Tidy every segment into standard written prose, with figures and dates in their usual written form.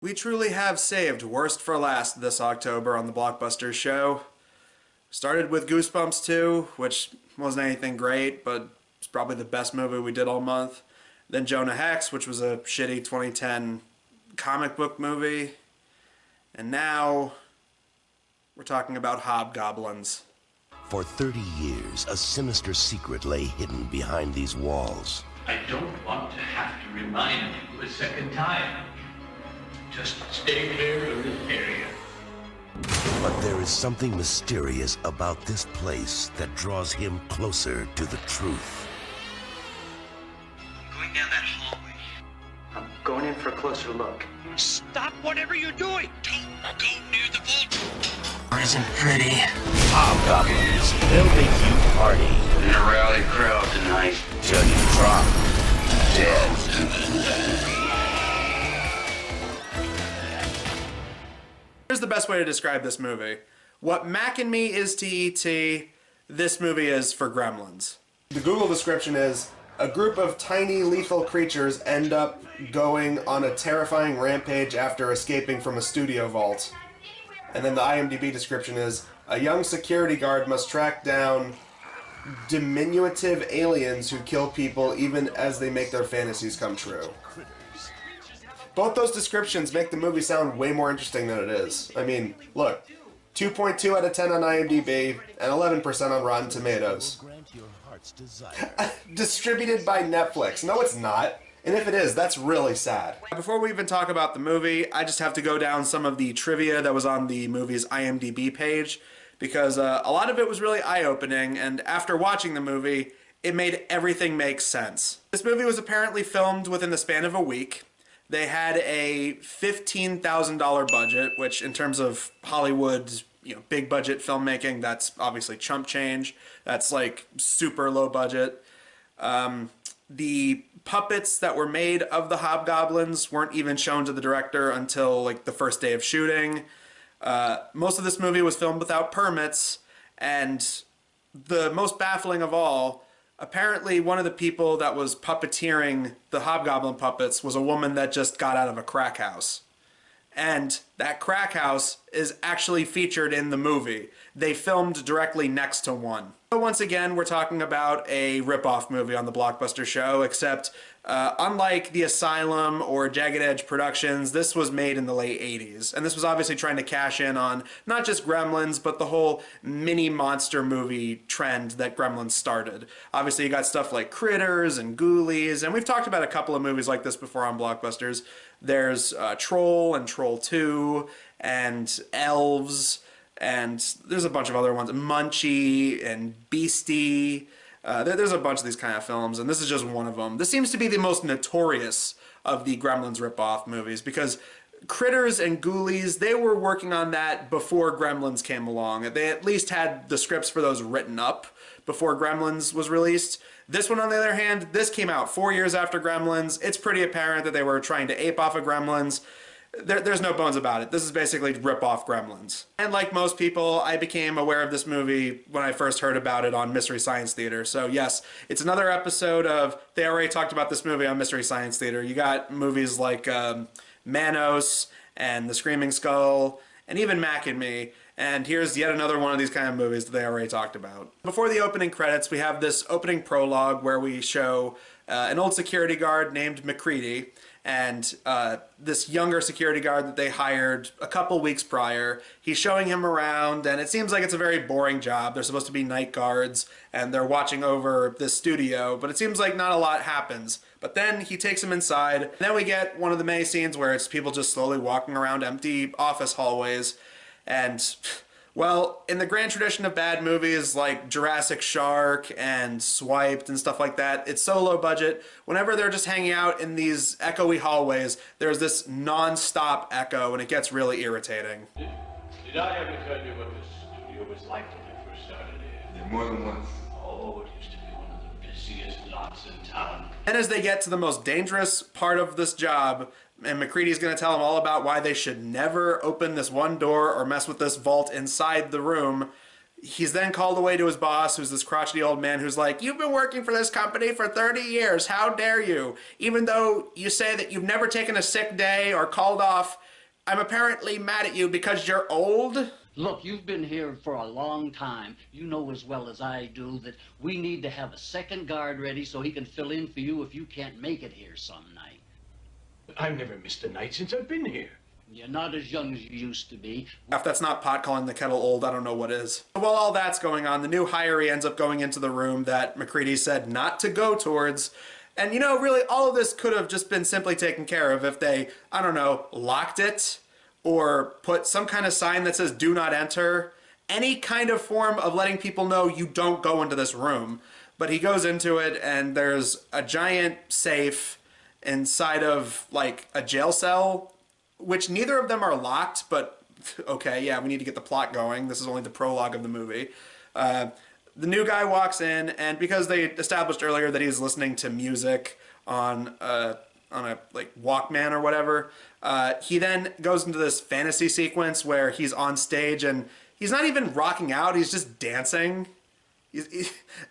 We truly have saved Worst for Last this October on the Blockbusters show. Started with Goosebumps 2, which wasn't anything great, but it's probably the best movie we did all month. Then Jonah Hex, which was a shitty 2010 comic book movie. And now we're talking about Hobgoblins. For 30 years, a sinister secret lay hidden behind these walls. I don't want to have to remind you a second time. Just stay clear of this area. But there is something mysterious about this place that draws him closer to the truth. I'm going down that hallway. I'm going in for a closer look. Stop whatever you're doing! Don't go near the vault! Isn't pretty. Hobgoblins, they'll make you party In a rowdy crowd tonight. till you drop dead. Here's the best way to describe this movie. What Mac and Me is to E.T., this movie is for Gremlins. The Google description is, a group of tiny lethal creatures end up going on a terrifying rampage after escaping from a studio vault. And then the IMDb description is, a young security guard must track down diminutive aliens who kill people even as they make their fantasies come true. Both those descriptions make the movie sound way more interesting than it is. I mean, look, 2.2 out of 10 on IMDb and 11% on Rotten Tomatoes. Distributed by Netflix. No, it's not. And if it is, that's really sad. Before we even talk about the movie, I just have to go down some of the trivia that was on the movie's IMDb page, because a lot of it was really eye-opening, and after watching the movie, it made everything make sense. This movie was apparently filmed within the span of a week. They had a $15,000 budget, which in terms of Hollywood, big budget filmmaking, that's obviously chump change. That's like super low budget. The puppets that were made of the Hobgoblins weren't even shown to the director until like the first day of shooting. Most of this movie was filmed without permits, and the most baffling of all, apparently one of the people that was puppeteering the Hobgoblin puppets was a woman that just got out of a crack house. And that crack house is actually featured in the movie. They filmed directly next to one. So once again, we're talking about a rip-off movie on the Blockbuster show, except unlike The Asylum or Jagged Edge Productions, this was made in the late 80s. And this was obviously trying to cash in on not just Gremlins, but the whole mini monster movie trend that Gremlins started. Obviously, you got stuff like Critters and Ghoulies, and we've talked about a couple of movies like this before on Blockbusters. There's Troll and Troll 2, and Elves, and there's a bunch of other ones. Munchie and Beastie. There's a bunch of these kind of films, and this is just one of them. This seems to be the most notorious of the Gremlins rip-off movies, because Critters and Ghoulies, they were working on that before Gremlins came along. They at least had the scripts for those written up before Gremlins was released. This one, on the other hand, this came out 4 years after Gremlins. It's pretty apparent that they were trying to ape off of Gremlins. There's no bones about it. This is basically rip-off Gremlins. And like most people, I became aware of this movie when I first heard about it on Mystery Science Theater. So yes, it's another episode of, they already talked about this movie on Mystery Science Theater. You got movies like Manos and The Screaming Skull, and even Mac and Me. And here's yet another one of these kind of movies that they already talked about. Before the opening credits, we have this opening prologue where we show an old security guard named McCready, and this younger security guard that they hired a couple weeks prior. He's showing him around, and it seems like it's a very boring job. They're supposed to be night guards, and they're watching over this studio, but it seems like not a lot happens. But then he takes him inside, and then we get one of the many scenes where it's people just slowly walking around empty office hallways. And, well, in the grand tradition of bad movies like Jurassic Shark and Swiped and stuff like that, it's so low budget. Whenever they're just hanging out in these echoey hallways, there's this non-stop echo, and it gets really irritating. Did I ever tell you what the studio was like when I first started here? More than once. Oh, it used to be one of the busiest lots in town. And as they get to the most dangerous part of this job, and McCready's going to tell them all about why they should never open this one door or mess with this vault inside the room, he's then called away to his boss, who's this crotchety old man who's like, "You've been working for this company for 30 years. How dare you? Even though you say that you've never taken a sick day or called off I'm apparently mad at you because you're old. Look, you've been here for a long time. You know as well as I do that we need to have a second guard ready so he can fill in for you if you can't make it here some night. I've never missed a night since I've been here. You're not as young as you used to be. If that's not pot calling the kettle old, I don't know what is. While all that's going on, the new hiree ends up going into the room that MacReady said not to go towards. And you know, really, all of this could have just been simply taken care of if they, I don't know, locked it or put some kind of sign that says do not enter. Any kind of form of letting people know you don't go into this room. But he goes into it and there's a giant safe inside of like a jail cell, which neither of them are locked, but okay, yeah, we need to get the plot going. This is only the prologue of the movie. The new guy walks in, and because they established earlier that he's listening to music on a like Walkman or whatever, he then goes into this fantasy sequence where he's on stage and he's not even rocking out, he's just dancing.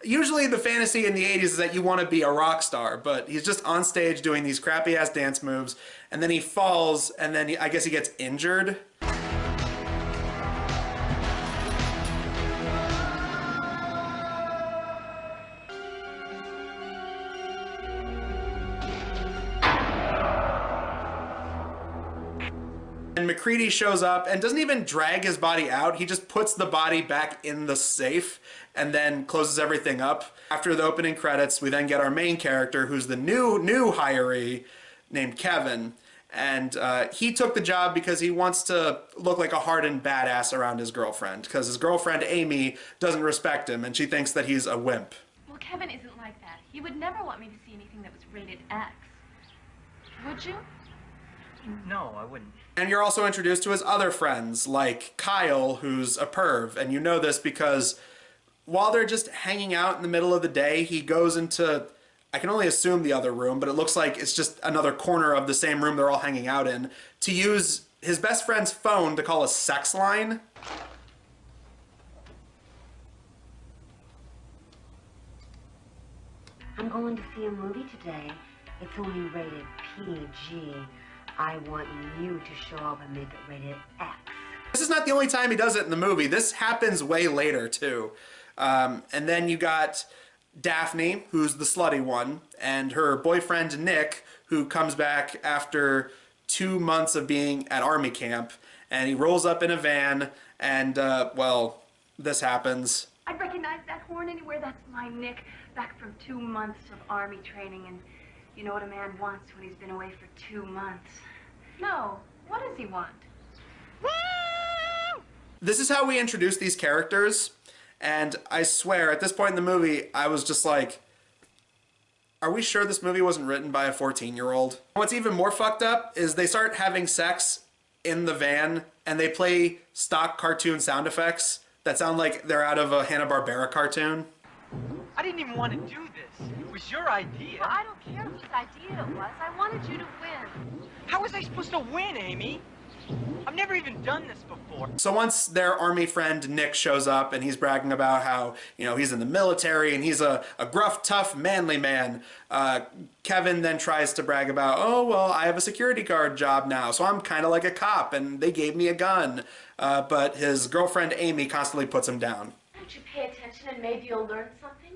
Usually the fantasy in the 80s is that you want to be a rock star, but he's just on stage doing these crappy ass dance moves, and then he falls, and then I guess he gets injured. And MacReady shows up and doesn't even drag his body out. He just puts the body back in the safe and then closes everything up. After the opening credits, we then get our main character, who's the new hiree named Kevin. And he took the job because he wants to look like a hardened badass around his girlfriend, because his girlfriend, Amy, doesn't respect him and she thinks that he's a wimp. Well, Kevin isn't like that. He would never want me to see anything that was rated X. Would you? No, I wouldn't. And you're also introduced to his other friends, like Kyle, who's a perv. And you know this because while they're just hanging out in the middle of the day, he goes into, I can only assume the other room, but it looks like it's just another corner of the same room they're all hanging out in, to use his best friend's phone to call a sex line. I'm going to see a movie today. It's only rated PG. I want you to show up and make it rated X. This is not the only time he does it in the movie. This happens way later, too. And then you got Daphne, who's the slutty one, and her boyfriend, Nick, who comes back after 2 months of being at army camp. And he rolls up in a van, and, well, this happens. I'd recognize that horn anywhere. That's my Nick, back from 2 months of army training. And you know what a man wants when he's been away for 2 months. No. What does he want? This is how we introduce these characters, and I swear, at this point in the movie, I was just like, are we sure this movie wasn't written by a 14-year-old? What's even more fucked up is they start having sex in the van, and they play stock cartoon sound effects that sound like they're out of a Hanna-Barbera cartoon. I didn't even want to do this. It was your idea. Well, I don't care whose idea it was. I wanted you to win. How was I supposed to win, Amy? I've never even done this before. So once their army friend Nick shows up and he's bragging about how, you know, he's in the military and he's a gruff, tough, manly man, Kevin then tries to brag about, oh, well, I have a security guard job now, so I'm kind of like a cop and they gave me a gun. But his girlfriend Amy constantly puts him down. Won't you pay attention and maybe you'll learn something?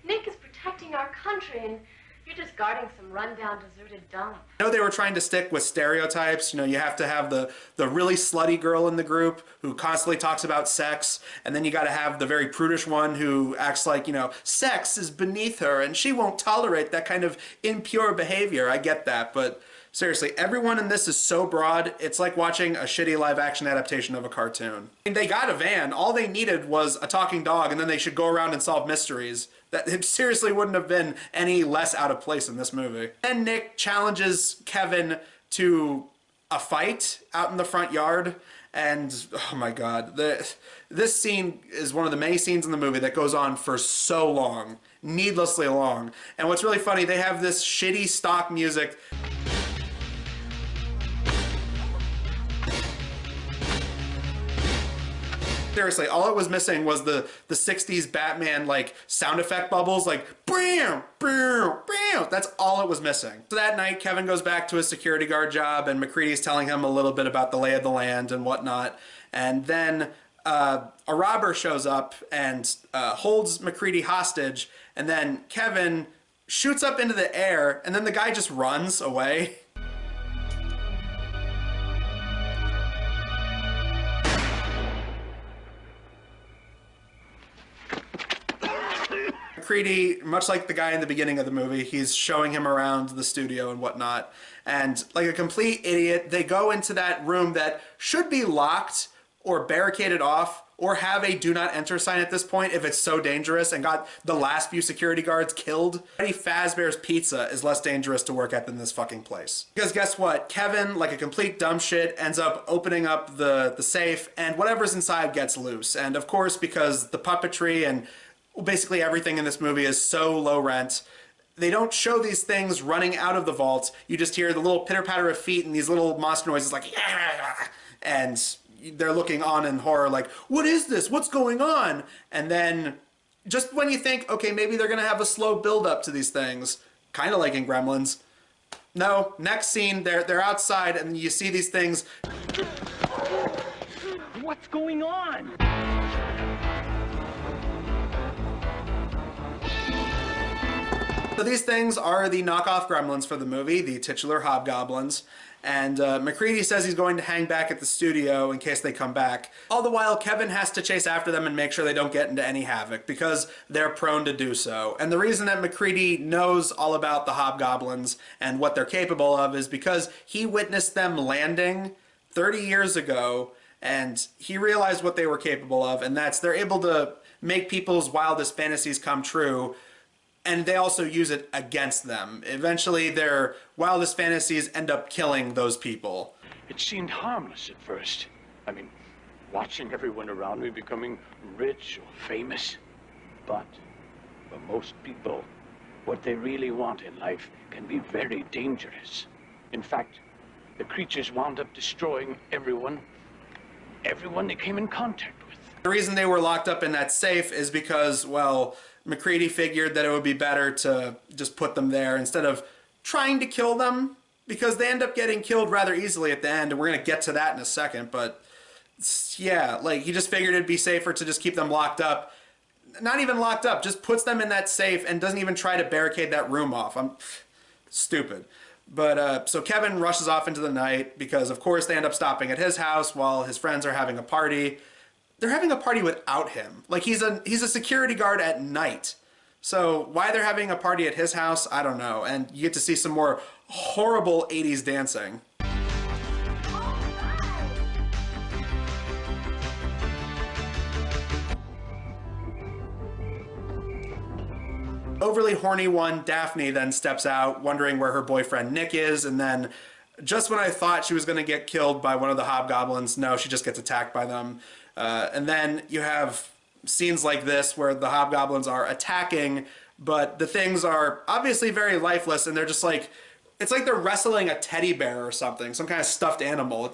Nick is protecting our country and you're just guarding some rundown, deserted dump. I know they were trying to stick with stereotypes. You know, you have to have the really slutty girl in the group who constantly talks about sex, and then you got to have the very prudish one who acts like, you know, sex is beneath her and she won't tolerate that kind of impure behavior. I get that, but seriously, everyone in this is so broad, it's like watching a shitty live-action adaptation of a cartoon. I mean, they got a van. All they needed was a talking dog, and then they should go around and solve mysteries. That it seriously wouldn't have been any less out of place in this movie. Then Nick challenges Kevin to a fight out in the front yard, and oh my god, this scene is one of the many scenes in the movie that goes on for so long, needlessly long. And what's really funny, they have this shitty stock music. Seriously, all it was missing was the 60s Batman like sound effect bubbles, like bam, bam, bam. That's all it was missing. So that night, Kevin goes back to his security guard job, and McCready's telling him a little bit about the lay of the land and whatnot. And then a robber shows up and holds McCready hostage, and then Kevin shoots up into the air, and then the guy just runs away. McCready, much like the guy in the beginning of the movie, he's showing him around the studio and whatnot. And like a complete idiot, they go into that room that should be locked or barricaded off or have a do not enter sign at this point if it's so dangerous, and got the last few security guards killed. Freddy Fazbear's Pizza is less dangerous to work at than this fucking place. Because guess what? Kevin, like a complete dumb shit, ends up opening up the safe, and whatever's inside gets loose. And of course, because the puppetry and basically everything in this movie is so low rent, they don't show these things running out of the vault. You just hear the little pitter-patter of feet and these little monster noises like, yeah! And they're looking on in horror like, what is this? What's going on? And then just when you think, okay, maybe they're gonna have a slow build-up to these things, kind of like in Gremlins. No, next scene, they're outside and you see these things. What's going on? So these things are the knockoff Gremlins for the movie, the titular Hobgoblins. And McCready says he's going to hang back at the studio in case they come back. All the while, Kevin has to chase after them and make sure they don't get into any havoc, because they're prone to do so. And the reason that McCready knows all about the Hobgoblins and what they're capable of is because he witnessed them landing 30 years ago, and he realized what they were capable of, and that's they're able to make people's wildest fantasies come true. And they also use it against them. Eventually, their wildest fantasies end up killing those people. It seemed harmless at first. I mean, watching everyone around me becoming rich or famous. But for most people, what they really want in life can be very dangerous. In fact, the creatures wound up destroying everyone they came in contact with. The reason they were locked up in that safe is because, well, McCready figured that it would be better to just put them there instead of trying to kill them, because they end up getting killed rather easily at the end, and we're going to get to that in a second. But yeah, like, he just figured it'd be safer to just keep them locked up. Not even locked up, just puts them in that safe and doesn't even try to barricade that room off. I'm stupid. But so Kevin rushes off into the night because, of course, they end up stopping at his house while his friends are having a party. They're having a party without him. Like, he's a security guard at night. So why they're having a party at his house, I don't know. And you get to see some more horrible 80s dancing. Overly horny one, Daphne, then steps out, wondering where her boyfriend Nick is, and then just when I thought she was going to get killed by one of the Hobgoblins, no, she just gets attacked by them. And then you have scenes like this where the Hobgoblins are attacking, but the things are obviously very lifeless, and they're just like, it's like they're wrestling a teddy bear or something, some kind of stuffed animal.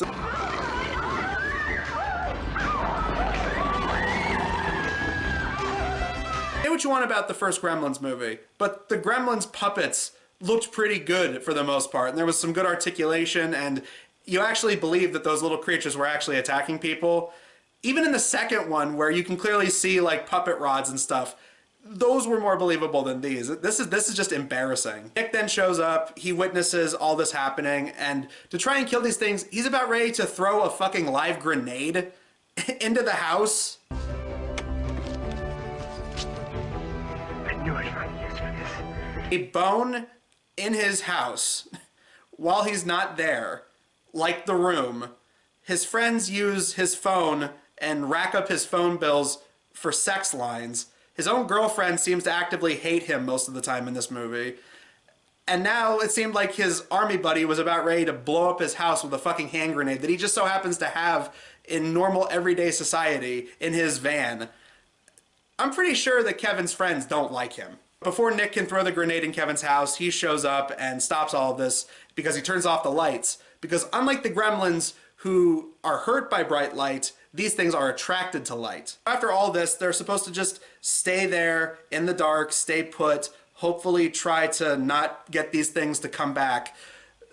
Say what you want about the first Gremlins movie, but the Gremlins puppets looked pretty good for the most part, and there was some good articulation, and you actually believe that those little creatures were actually attacking people. Even in the second one, where you can clearly see like puppet rods and stuff, those were more believable than these. This is just embarrassing. Nick then shows up, he witnesses all this happening, and to try and kill these things, he's about ready to throw a fucking live grenade into the house. I knew I'd find use for this. A bone in his house while he's not there, like The Room. His friends use his phone and rack up his phone bills for sex lines. His own girlfriend seems to actively hate him most of the time in this movie. And now it seemed like his army buddy was about ready to blow up his house with a fucking hand grenade that he just so happens to have in normal everyday society in his van. I'm pretty sure that Kevin's friends don't like him. Before Nick can throw the grenade in Kevin's house, he shows up and stops all of this because he turns off the lights. Because unlike the Gremlins, who are hurt by bright light, these things are attracted to light. After all this, they're supposed to just stay there in the dark, stay put, hopefully try to not get these things to come back.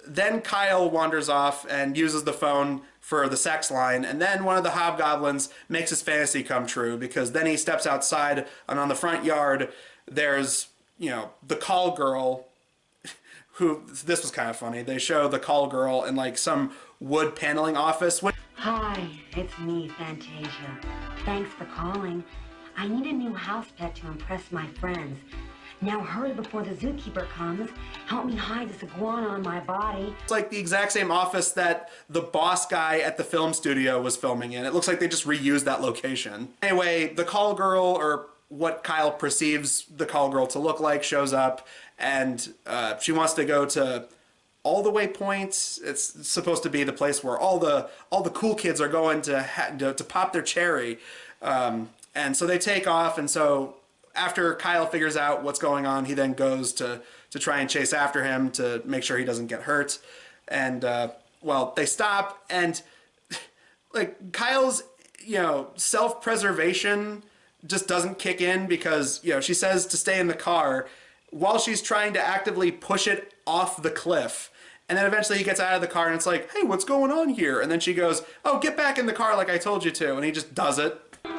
Then Kyle wanders off and uses the phone for the sex line, and then one of the hobgoblins makes his fantasy come true, because then he steps outside, and on the front yard there's, you know, the call girl, who, this was kind of funny, they show the call girl in like some wood paneling office. Hi, it's me, Fantasia. Thanks for calling. I need a new house pet to impress my friends. Now hurry before the zookeeper comes. Help me hide this iguana on my body. It's like the exact same office that the boss guy at the film studio was filming in. It looks like they just reused that location. Anyway, the call girl, or what Kyle perceives the call girl to look like, shows up, and she wants to go to All the Way Point. It's supposed to be the place where all the cool kids are going to pop their cherry, and so they take off. And so after Kyle figures out what's going on, he then goes to try and chase after him to make sure he doesn't get hurt. And well, they stop, and like Kyle's, you know, self-preservation just doesn't kick in, because, you know, she says to stay in the car while she's trying to actively push it off the cliff. And then eventually he gets out of the car and it's like, hey, what's going on here? And then she goes, oh, get back in the car like I told you to. And he just does it. Do you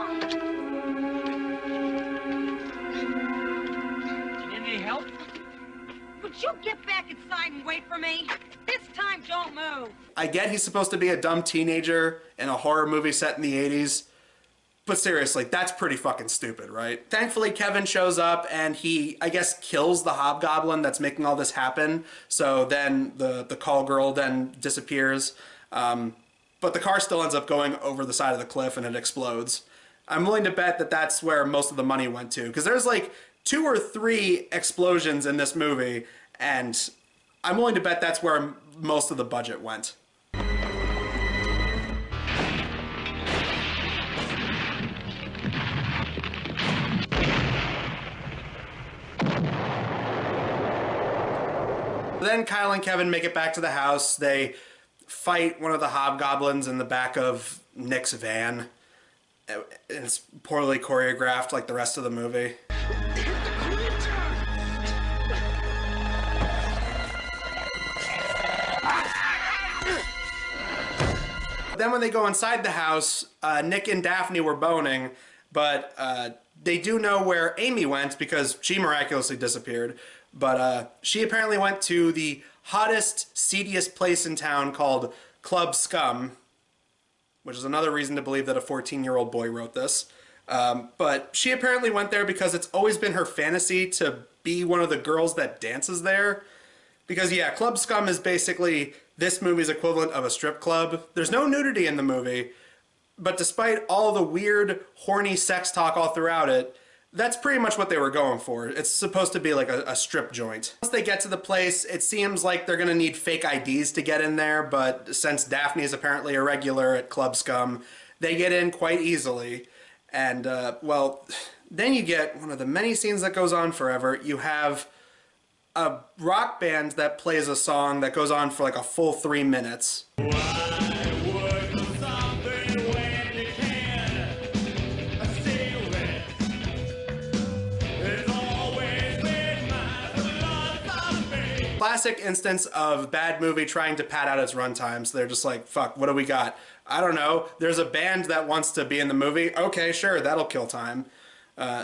need any help? Would you get back inside and wait for me? This time, don't move. I get he's supposed to be a dumb teenager in a horror movie set in the 80s. But seriously, that's pretty fucking stupid, right? Thankfully, Kevin shows up and he, I guess, kills the hobgoblin that's making all this happen. So then the call girl then disappears. But the car still ends up going over the side of the cliff and it explodes. I'm willing to bet that that's where most of the money went to, because there's like 2 or 3 explosions in this movie, and I'm willing to bet that's where most of the budget went. Then Kyle and Kevin make it back to the house. They fight one of the hobgoblins in the back of Nick's van. It's poorly choreographed like the rest of the movie. Then when they go inside the house, Nick and Daphne were boning, but they do know where Amy went because she miraculously disappeared. But she apparently went to the hottest, seediest place in town called Club Scum, which is another reason to believe that a 14-year-old boy wrote this. But she apparently went there because it's always been her fantasy to be one of the girls that dances there. Because, yeah, Club Scum is basically this movie's equivalent of a strip club. There's no nudity in the movie, but despite all the weird, horny sex talk all throughout it, that's pretty much what they were going for. It's supposed to be like a strip joint. Once they get to the place, it seems like they're gonna need fake IDs to get in there, but since Daphne is apparently a regular at Club Scum, they get in quite easily. And, well, then you get one of the many scenes that goes on forever. You have a rock band that plays a song that goes on for like a full 3 minutes. Classic instance of bad movie trying to pad out its runtime. So they're just like, fuck, what do we got? I don't know. There's a band that wants to be in the movie. Okay, sure, that'll kill time.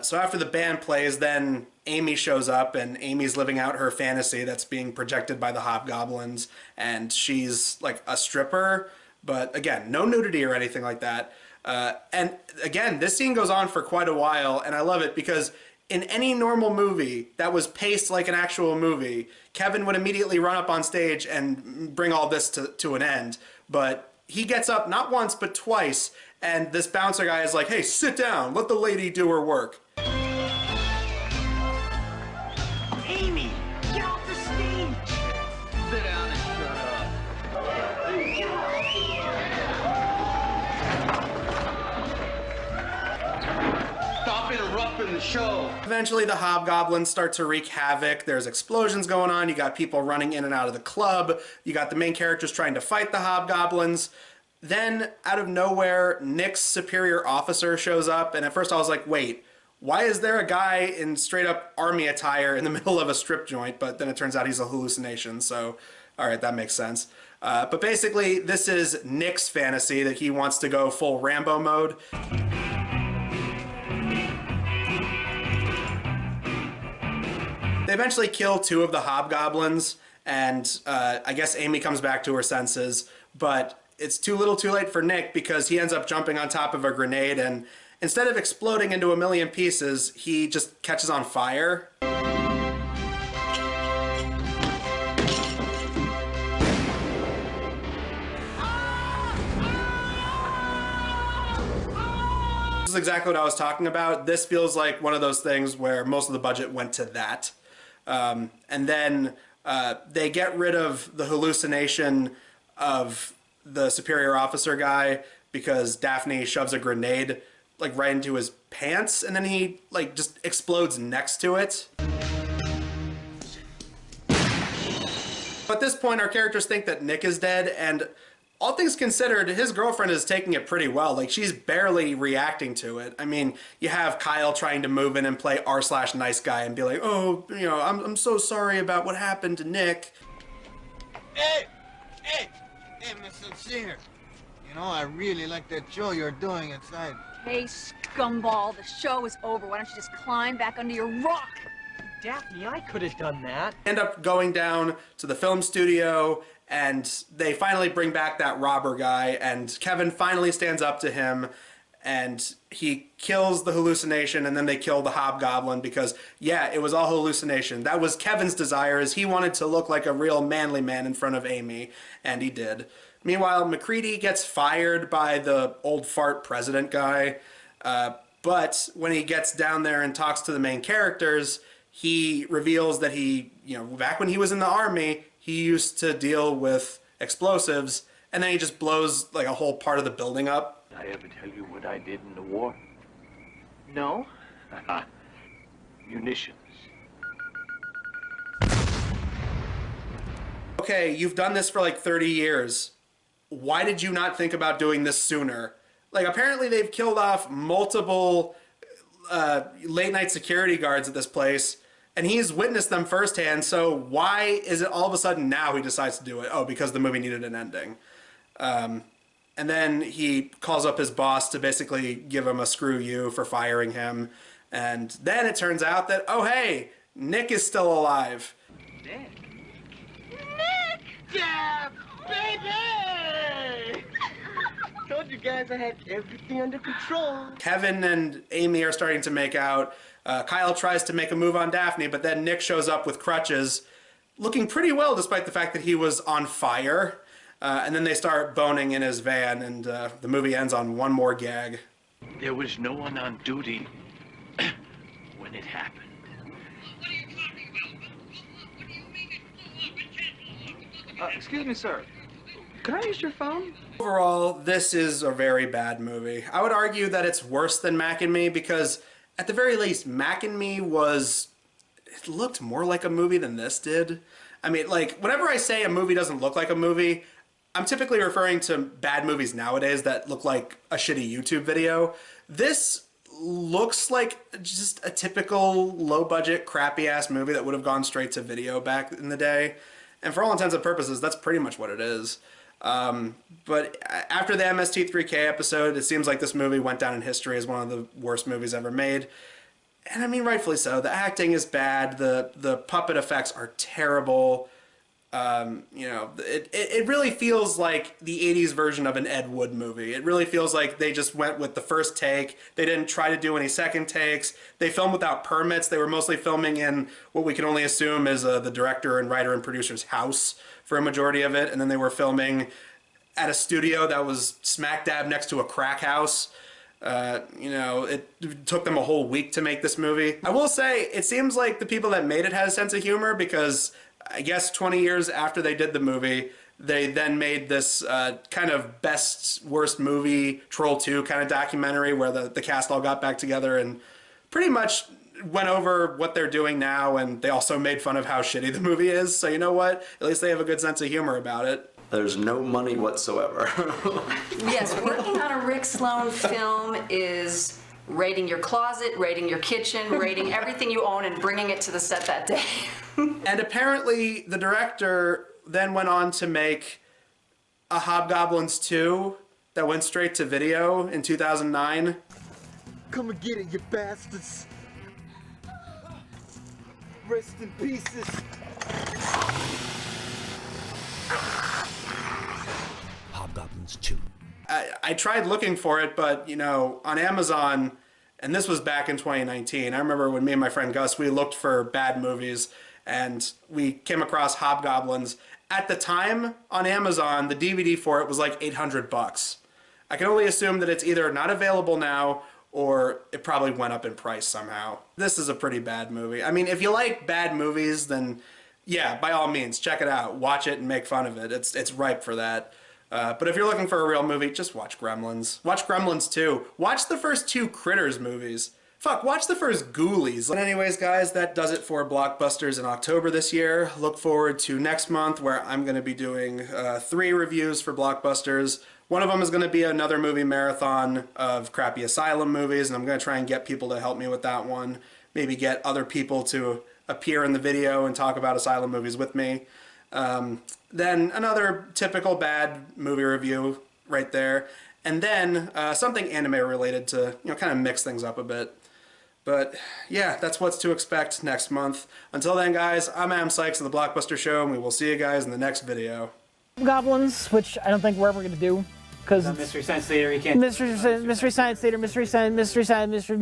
So after the band plays, then Amy shows up, and Amy's living out her fantasy that's being projected by the hobgoblins, and she's like a stripper, but again, no nudity or anything like that. And again, this scene goes on for quite a while, and I love it because in any normal movie that was paced like an actual movie, Kevin would immediately run up on stage and bring all this to an end. But he gets up not once, but twice, and this bouncer guy is like, hey, sit down, let the lady do her work. Amy, get off the stage! Sit down and shut up. Stop interrupting the show. Eventually the hobgoblins start to wreak havoc. There's explosions going on. You got people running in and out of the club. You got the main characters trying to fight the hobgoblins. Then, out of nowhere, Nick's superior officer shows up, and at first I was like, wait, why is there a guy in straight-up army attire in the middle of a strip joint? But then it turns out he's a hallucination, so alright, that makes sense. But basically, this is Nick's fantasy that he wants to go full Rambo mode. They eventually kill 2 of the Hobgoblins, and I guess Amy comes back to her senses, but it's too little too late for Nick because he ends up jumping on top of a grenade, and instead of exploding into a million pieces, he just catches on fire. This is exactly what I was talking about. This feels like one of those things where most of the budget went to that. And then they get rid of the hallucination of the superior officer guy because Daphne shoves a grenade like right into his pants, and then he like just explodes next to it. At this point, our characters think that Nick is dead, and all things considered, his girlfriend is taking it pretty well. Like, she's barely reacting to it. I mean, you have Kyle trying to move in and play r/nice guy and be like, oh, you know, I'm so sorry about what happened to Nick. Hey, Mr. Singer. You know, I really like that show you're doing inside. Hey, scumball, the show is over. Why don't you just climb back under your rock? Daphne, I could have done that. End up going down to the film studio, and they finally bring back that robber guy, and Kevin finally stands up to him, and he kills the hallucination, and then they kill the Hobgoblin because, yeah, it was all hallucination. That was Kevin's desire, is he wanted to look like a real manly man in front of Amy, and he did. Meanwhile, MacReady gets fired by the old fart president guy, but when he gets down there and talks to the main characters, he reveals that he, you know, back when he was in the army, he used to deal with explosives, and then he just blows like a whole part of the building up. Did I ever tell you what I did in the war? No? Munitions. Okay, you've done this for like 30 years. Why did you not think about doing this sooner? Like, apparently they've killed off multiple late-night security guards at this place, and he's witnessed them firsthand, so why is it all of a sudden now he decides to do it? Oh, because the movie needed an ending. And then he calls up his boss to basically give him a screw you for firing him, and then it turns out that, oh hey, Nick is still alive. Nick? Nick! Yeah, baby! Told you guys I had everything under control. Kevin and Amy are starting to make out. Kyle tries to make a move on Daphne, but then Nick shows up with crutches, looking pretty well despite the fact that he was on fire. And then they start boning in his van, and the movie ends on one more gag. There was no one on duty when it happened. What are you talking about? What do you mean it blew up? It can't blow up. Excuse me, sir. Could I use your phone? Overall, this is a very bad movie. I would argue that it's worse than Mac and Me because, at the very least, Mac and Me it looked more like a movie than this did. I mean, like, whenever I say a movie doesn't look like a movie, I'm typically referring to bad movies nowadays that look like a shitty YouTube video. This looks like just a typical low-budget, crappy-ass movie that would have gone straight to video back in the day. And for all intents and purposes, that's pretty much what it is. But after the MST3K episode, it seems like this movie went down in history as one of the worst movies ever made. And I mean, rightfully so. The acting is bad. The puppet effects are terrible. You know, it really feels like the 80s version of an Ed Wood movie. It really feels like they just went with the first take. They didn't try to do any second takes. They filmed without permits. They were mostly filming in what we can only assume is the director and writer and producer's house for a majority of it. And then they were filming at a studio that was smack dab next to a crack house. You know, it took them a whole week to make this movie. I will say, it seems like the people that made it had a sense of humor because I guess 20 years after they did the movie, they then made this kind of best, worst movie, Troll 2 kind of documentary where the cast all got back together and pretty much went over what they're doing now, and they also made fun of how shitty the movie is. So you know what? At least they have a good sense of humor about it. There's no money whatsoever. Yes, working on a Rick Sloan film is raiding your closet, raiding your kitchen, raiding everything you own and bringing it to the set that day. And apparently the director then went on to make a Hobgoblins 2 that went straight to video in 2009. Come and get it, you bastards. Rest in pieces. Hobgoblins 2. I tried looking for it, but, you know, on Amazon, and this was back in 2019, I remember when me and my friend Gus, we looked for bad movies, and we came across Hobgoblins. At the time, on Amazon, the DVD for it was like $800. I can only assume that it's either not available now, or it probably went up in price somehow. This is a pretty bad movie. I mean, if you like bad movies, then yeah, by all means, check it out. Watch it and make fun of it. It's ripe for that. But if you're looking for a real movie, just watch Gremlins. Watch Gremlins 2. Watch the first 2 Critters movies. Fuck, watch the first Ghoulies. But anyways, guys, that does it for Blockbusters in October this year. Look forward to next month, where I'm going to be doing 3 reviews for Blockbusters. One of them is going to be another movie marathon of crappy asylum movies, and I'm going to try and get people to help me with that one. Maybe get other people to appear in the video and talk about asylum movies with me. Then another typical bad movie review right there. And then something anime related to, you know, kind of mix things up a bit. But yeah, that's what's to expect next month. Until then, guys, I'm Adam Sykes of the Blockbuster Show, and we will see you guys in the next video. Goblins, which I don't think we're ever going to do, because Mystery Science Theater, you can't. Mystery Science Theater, Mystery Science, Mystery.